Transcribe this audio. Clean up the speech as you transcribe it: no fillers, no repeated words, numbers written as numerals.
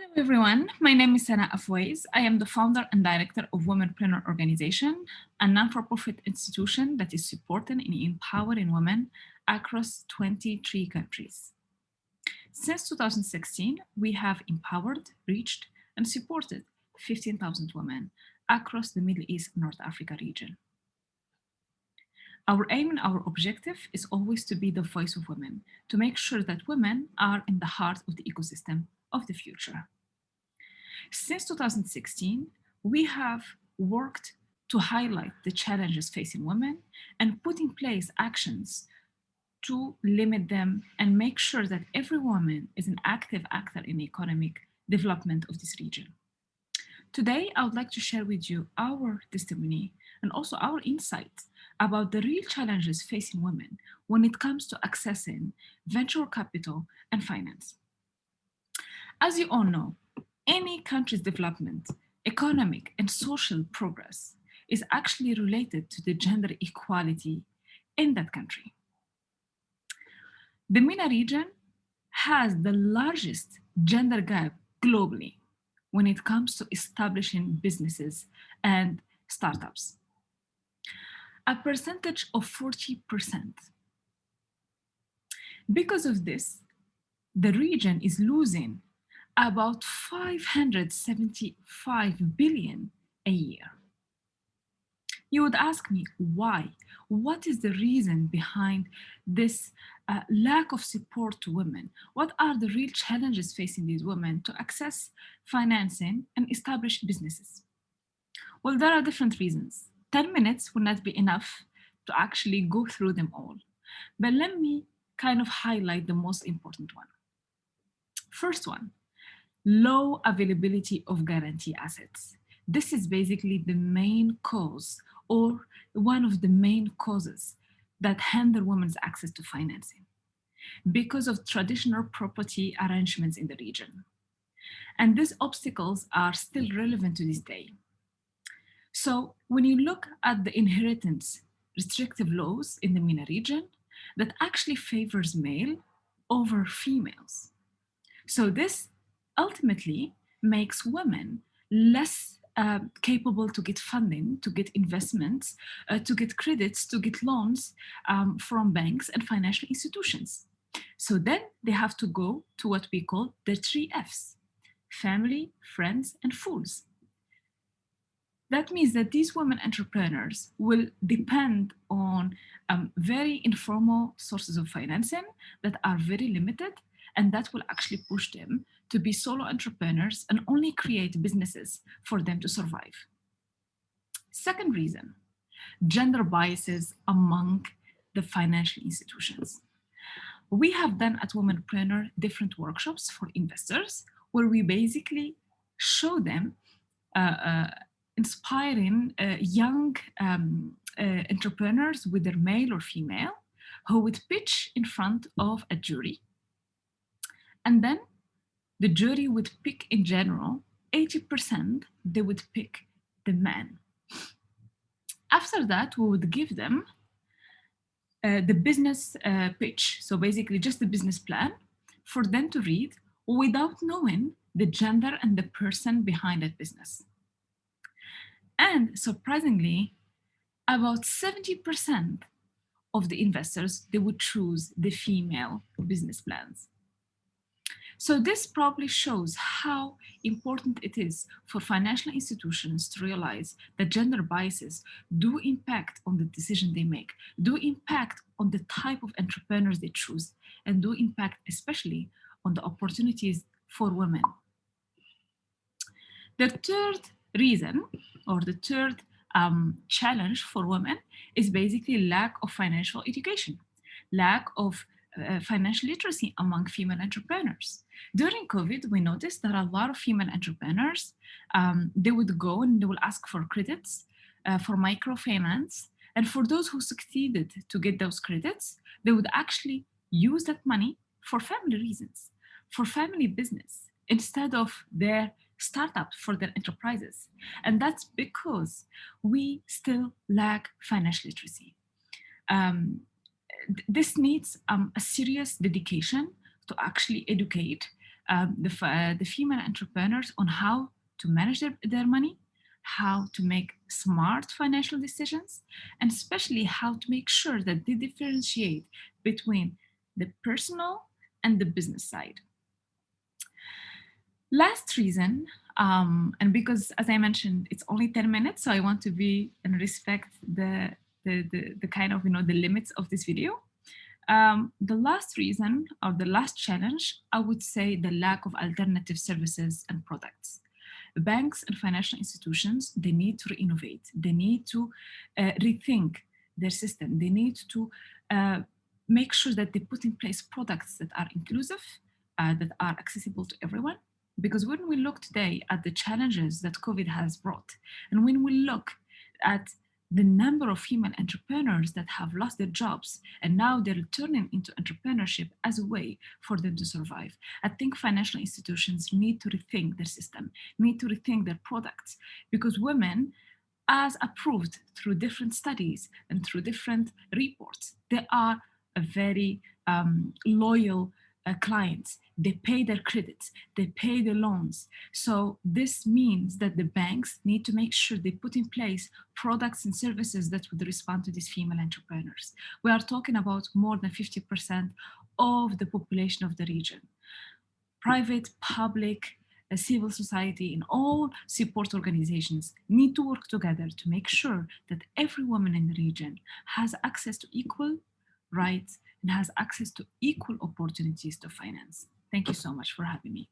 Hello everyone, my name is Sana Afouaiz. I am the founder and director of Womenpreneur organization, a non-for-profit institution that is supporting and empowering women across 23 countries. Since 2016, we have empowered, reached, and supported 15,000 women across the Middle East and North Africa region. Our aim and our objective is always to be the voice of women, to make sure that women are in the heart of the ecosystem of the future. Since 2016, we have worked to highlight the challenges facing women and put in place actions to limit them and make sure that every woman is an active actor in the economic development of this region. Today, I would like to share with you our testimony and also our insights about the real challenges facing women when it comes to accessing venture capital and finance. As you all know, any country's development, economic and social progress is actually related to the gender equality in that country. The MENA region has the largest gender gap globally when it comes to establishing businesses and startups. A percentage of 40%. Because of this, the region is losing about 575 billion a year. You would ask me why? What is the reason behind this lack of support to women? What are the real challenges facing these women to access financing and establish businesses? Well, there are different reasons. 10 minutes will not be enough to actually go through them all. But let me kind of highlight the most important one. First one, low availability of guarantee assets. This is basically the main cause or one of the main causes that hinder women's access to financing because of traditional property arrangements in the region. And these obstacles are still relevant to this day. So when you look at the inheritance restrictive laws in the MENA region, that actually favors male over females. So this ultimately makes women less capable to get funding, to get investments, to get credits, to get loans from banks and financial institutions. So then they have to go to what we call the 3 Fs: family, friends, and fools. That means that these women entrepreneurs will depend on very informal sources of financing that are very limited, and that will actually push them to be solo entrepreneurs and only create businesses for them to survive. Second reason, gender biases among the financial institutions. We have done at Womenpreneur different workshops for investors where we basically show them inspiring young entrepreneurs, whether male or female, who would pitch in front of a jury. And then the jury would pick, in general, 80%, they would pick the man. After that, we would give them the business pitch, so basically just the business plan, for them to read without knowing the gender and the person behind that business. And surprisingly, about 70% of the investors, they would choose the female business plans. So this probably shows how important it is for financial institutions to realize that gender biases do impact on the decision they make, do impact on the type of entrepreneurs they choose, and do impact especially on the opportunities for women. The third reason, or the third challenge for women, is basically lack of financial education, lack of financial literacy among female entrepreneurs. During COVID, we noticed that a lot of female entrepreneurs, they would go and they will ask for credits for microfinance. And for those who succeeded to get those credits, they would actually use that money for family reasons, for family business, instead of their startups, for their enterprises. And that's because we still lack financial literacy. This needs a serious dedication to actually educate the female entrepreneurs on how to manage their money, how to make smart financial decisions, and especially how to make sure that they differentiate between the personal and the business side. Last reason, and because as I mentioned, it's only 10 minutes, so I want to be and respect the kind of, the limits of this video. The last reason or the last challenge, I would say the lack of alternative services and products. Banks and financial institutions, they need to innovate. They need to rethink their system. They need to make sure that they put in place products that are inclusive, that are accessible to everyone. Because when we look today at the challenges that COVID has brought, and when we look at the number of female entrepreneurs that have lost their jobs and now they're turning into entrepreneurship as a way for them to survive, I think financial institutions need to rethink their system, need to rethink their products, because women, as approved through different studies and through different reports, they are a very loyal clients. They pay their credits, they pay the loans. So this means that the banks need to make sure they put in place products and services that would respond to these female entrepreneurs. We are talking about more than 50% of the population of the region. Private, public, civil society, and all support organizations need to work together to make sure that every woman in the region has access to equal rights and has access to equal opportunities to finance. Thank you so much for having me.